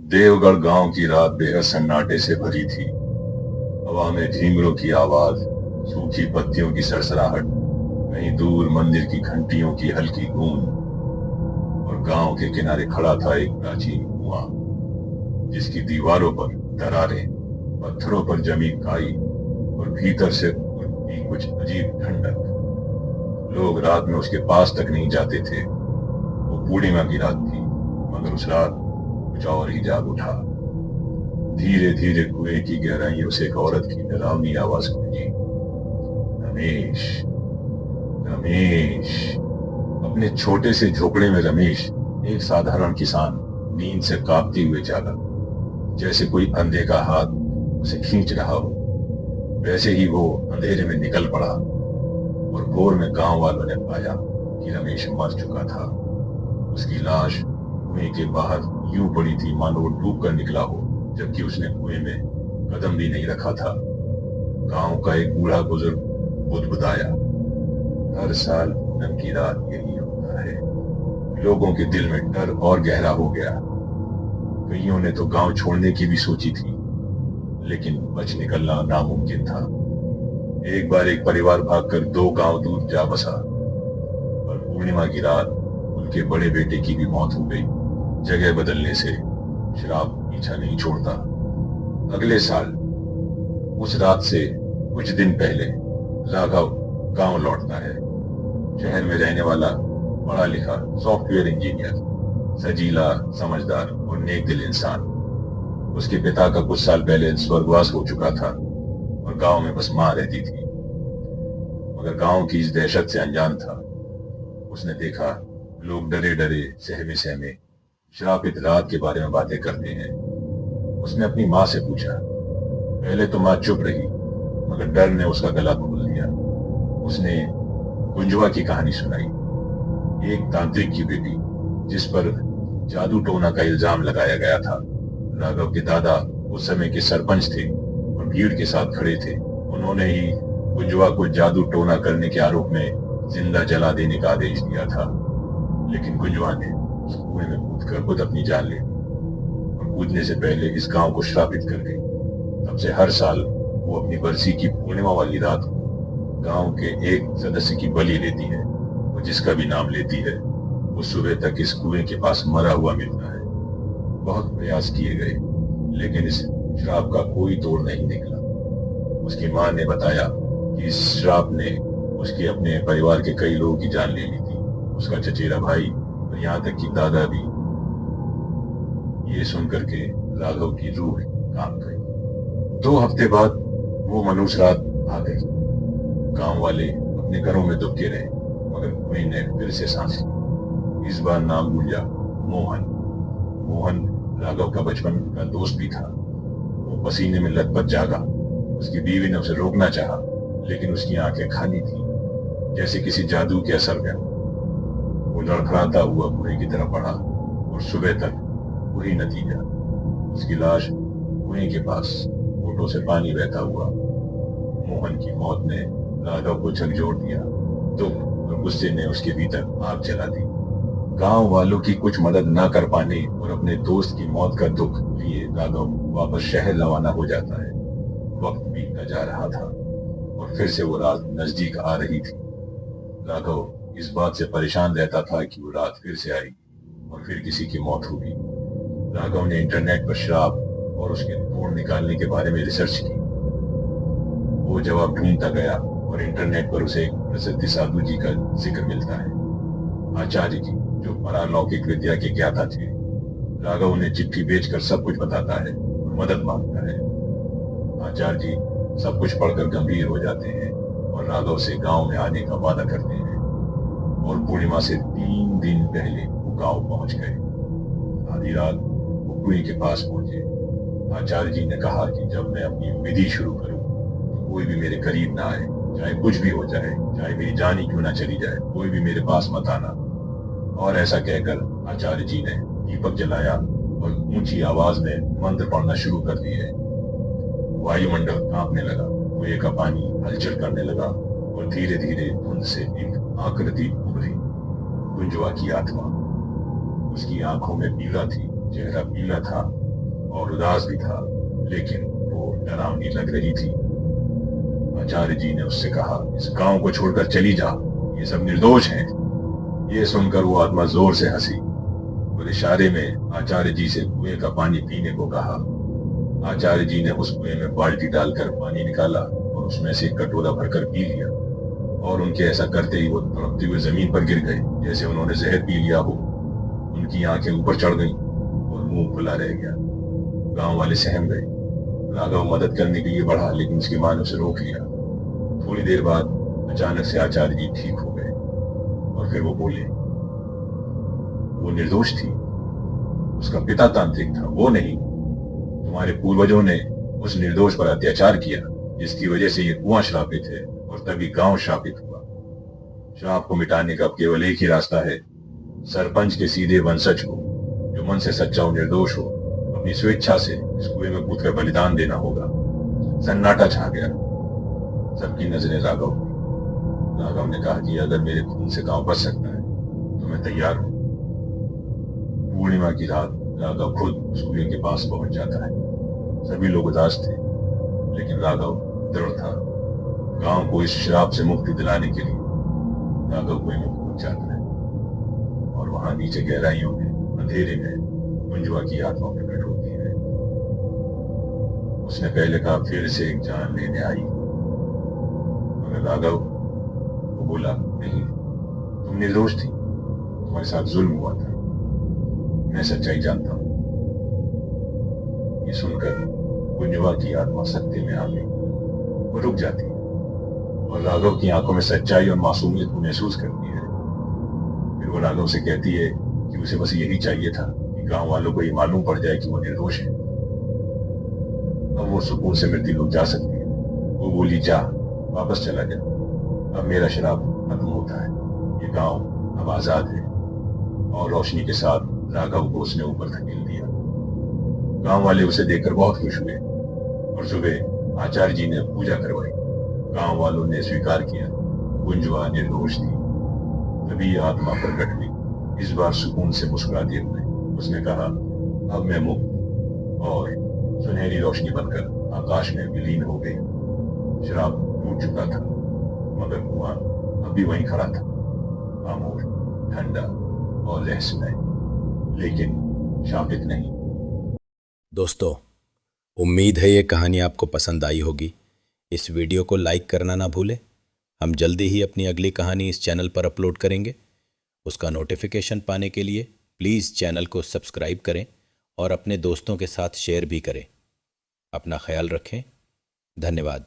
देवगढ़ गांव की रात बेहद सन्नाटे से भरी थी। हवा में झींगरों की आवाज, सूखी पत्तियों की सरसराहट, कहीं दूर मंदिर की घंटियों की हल्की गूंज। और गांव के किनारे खड़ा था एक प्राचीन कुआं, जिसकी दीवारों पर दरारें, पत्थरों पर जमी काई और भीतर से उठती कुछ अजीब ठंडक। लोग रात में उसके पास तक नहीं जाते थे। वो पूर्णिमा की रात थी, मगर उस रात कुछ और ही जाग उठा। धीरे धीरे कुएं की गहराइयों से एक औरत की डरावनी आवाज गूंजी। रमेश, रमेश। अपने छोटे से झोपड़े में रमेश, एक साधारण किसान, नींद से कांपते हुए जागा। जैसे कोई अनदेखा हाथ उसे खींच रहा हो, वैसे ही वो अंधेरे में निकल पड़ा। और भोर में गांव वालों ने पाया कि रमेश मर चुका था। उसकी लाश कुएं के बाहर यूं पड़ी थी मानो वो डूब कर निकला हो, जबकि उसने कुएं में कदम भी नहीं रखा था। गांव का एक बूढ़ा बुजुर्ग बुदबुदाया, हर साल पूनम की रात यही होता है। लोगों के दिल में डर और गहरा हो गया। कईयों ने तो गांव छोड़ने की भी सोची थी, लेकिन बच निकलना नामुमकिन था। एक बार एक परिवार भागकर 2 गांव दूर जा बसा, और पूर्णिमा की रात उनके बड़े बेटे की भी मौत हो गई। जगह बदलने से शराब पीछा नहीं छोड़ता। अगले साल उस रात से कुछ दिन पहले राघव गांव लौटता है। शहर में रहने वाला पढ़ा लिखा सॉफ्टवेयर इंजीनियर, सजीला, समझदार और नेक दिल इंसान। उसके पिता का कुछ साल पहले स्वर्गवास हो चुका था और गांव में बस मां रहती थी। मगर गांव की इस दहशत से अनजान था। उसने देखा लोग डरे डरे, सहमे सहमे श्रापित रात के बारे में बातें करते हैं। उसने अपनी माँ से पूछा। पहले तो माँ चुप रही, मगर डर ने उसका गला पकड़ लिया। उसने गुंजवा की कहानी सुनाई, एक तांत्रिक की बेटी जिस पर जादू टोना का इल्जाम लगाया गया था। राघव के दादा उस समय के सरपंच थे और भीड़ के साथ खड़े थे। उन्होंने ही गुंजवा को जादू टोना करने के आरोप में जिंदा जला देने का आदेश दिया था। लेकिन गुंजवा ने उस कुएं में कूदकर खुद अपनी जान ले ली और कूदने से पहले इस गांव को श्रापित कर गई। तब से हर साल वो अपनी बरसी की पूर्णिमा वाली रात को गांव के एक सदस्य की बलि लेती है। वो जिसका भी नाम लेती है, वो सुबह तक इस कुएं के पास मरा हुआ मिलता है। बहुत प्रयास किए गए, लेकिन इस श्राप का कोई तोड़ नहीं निकला। उसकी मां ने बताया कि इस श्राप ने उसके अपने परिवार के कई लोगों की जान ले ली थी, उसका चचेरा भाई और यहाँ तक कि दादा भी। ये सुनकर के राघव की रूह कांप गई। 2 हफ्ते बाद वो मनूस रात आ गई। गांव वाले अपने घरों में दुबके रहे, मगर कुएं ने फिर से सांस ली। इस बार नाम गूंजा मोहन। मोहन राघव का बचपन का दोस्त भी था। वो पसीने में लथपथ जागा। उसकी बीवी ने उसे रोकना चाहा, लेकिन उसकी आंखें खाली थी, जैसे किसी जादू के असर में हो। वो लड़खड़ाता हुआ कुएं की तरफ बढ़ा और सुबह तक वही नतीजा। उसकी लाश कुएं के पास, होठों से पानी बहता हुआ। मोहन की मौत ने राघव को झकझोर दिया। दुख और गुस्से ने उसके भीतर आग जला दी। गांव वालों की कुछ मदद न कर पाने और अपने दोस्त की मौत का दुख लिए राघव वापस शहर रवाना हो जाता है। वक्त बीतता जा रहा था और फिर से वो रात नजदीक आ रही थी। राघव इस बात से परेशान रहता था कि वो रात फिर से आएगी और फिर किसी की मौत होगी। राघव ने इंटरनेट पर श्राप और उसके तोड़ निकालने के बारे में रिसर्च की। वो जवाब ढूंढता गया और इंटरनेट पर उसे एक प्रसिद्ध साधु जी का जिक्र मिलता है, आचार्य जी, जो पारलौकिक विद्या के ज्ञाता थे। राघव उन्हें चिट्ठी भेजकर सब कुछ बताता है और मदद मांगता है। आचार्य जी सब कुछ पढ़कर गंभीर हो जाते हैं और राघव से गांव में आने का वादा करते हैं। और पूर्णिमा से 3 दिन पहले वो गांव पहुंच गए। आधी रात वो कुएं के पास पहुंचे। आचार्य जी ने कहा कि जब मैं अपनी विधि शुरू करूं तो कोई भी मेरे करीब ना आए, चाहे कुछ भी हो जाए, चाहे मेरी जान ही क्यों ना चली जाए, कोई भी मेरे पास मत आना। और ऐसा कहकर आचार्य जी ने दीपक जलाया और ऊंची आवाज में मंत्र पढ़ना शुरू कर दिए। वायुमंडल कांपने लगा, कुएं का पानी हलचल करने लगा और धीरे धीरे धुंध से एक आकृति उभरी। गुंजवा की आत्मा। उसकी आंखों में पीड़ा थी, चेहरा पीला था और उदास भी था, लेकिन वो डरावनी लग रही थी। आचार्य जी ने उससे कहा, इस गांव को छोड़कर चली जा, ये सब निर्दोष हैं। ये सुनकर वो आत्मा जोर से हंसी और इशारे में आचार्य जी से कुएं का पानी पीने को कहा। आचार्य जी ने उस कुएं में बाल्टी डालकर पानी निकाला और उसमें से एक कटोरा भरकर पी लिया, और उनके ऐसा करते ही वो तड़पते हुए जमीन पर गिर गए, जैसे उन्होंने जहर पी लिया हो। उनकी आंखें ऊपर चढ़ गईं और मुंह खुला रह गया। गांव वाले सहम गए। राघव मदद करने के लिए बढ़ा, लेकिन उसकी मां ने उसे रोक लिया। थोड़ी देर बाद अचानक से आचार्य जी ठीक हो गए और फिर वो बोले, वो निर्दोष थी, उसका पिता तांत्रिक था, वो नहीं। तुम्हारे पूर्वजों ने उस निर्दोष पर अत्याचार किया, जिसकी वजह से ये कुआं श्रापित है और तभी गांव श्रापित हुआ। श्राप को मिटाने का केवल एक ही रास्ता है, सरपंच के सीधे वंशज को, जो मन से सच्चा और निर्दोष हो, अपनी स्वेच्छा से इस कुएं में कूदकर बलिदान देना होगा। सन्नाटा छा गया। सबकी नजरें राघव पर। राघव ने कहा कि अगर मेरे खून से गांव बच सकता है तो मैं तैयार हूं। पूर्णिमा की रात राघव खुद उस कुएं के पास पहुंच जाता है। सभी लोग उदास थे, लेकिन राघव दृढ़ था। गांव को इस श्राप से मुक्ति दिलाने के लिए राघव कुएं में कूद जाता है, और वहां नीचे गहराइयों में अंधेरे में कुंजवा की आत्मा प्रकट होती है। उसने पहले कहा, फिर से एक जान लेने आई, मगर राघव वो बोला, नहीं, तुम निर्दोष थी, तुम्हारे साथ जुल्म हुआ था, मैं सच्चाई जानता हूं। ये सुनकर कुंजवा की आत्मा सत्य में आ गई। वो रुक जाती है और राघव की आंखों में सच्चाई और मासूमियत को महसूस करती है। फिर वो राघव से कहती है कि उसे बस यही चाहिए था कि गांव वालों को ये मालूम पड़ जाए कि वो निर्दोष है। अब वो सुकून से मृत्यु लोग जा सकती है। वो बोली, जा, वापस चला जा, अब मेरा श्राप खत्म होता है, ये गांव अब आजाद है। और रोशनी के साथ राघव को उसने ऊपर धकेल दिया। गांव वाले उसे देखकर बहुत खुश हुए और सुबह आचार्य जी ने पूजा करवाई। गांव वालों ने स्वीकार किया, कुंजवा निर्दोष थी। तभी आत्मा प्रकट हुई, इस बार सुकून से मुस्कुराते हुए। उसने कहा, अब मैं मुक्त, और सुनहरी रोशनी बनकर आकाश में विलीन हो गई। शराब टूट चुका था, मगर कुआं अब भी वहीं खड़ा था, खामोश, ठंडा और रहस्यमय, लेकिन शापित नहीं। दोस्तों, उम्मीद है ये कहानी आपको पसंद आई होगी। इस वीडियो को लाइक करना ना भूलें। हम जल्दी ही अपनी अगली कहानी इस चैनल पर अपलोड करेंगे। उसका नोटिफिकेशन पाने के लिए प्लीज़ चैनल को सब्सक्राइब करें और अपने दोस्तों के साथ शेयर भी करें। अपना ख्याल रखें। धन्यवाद।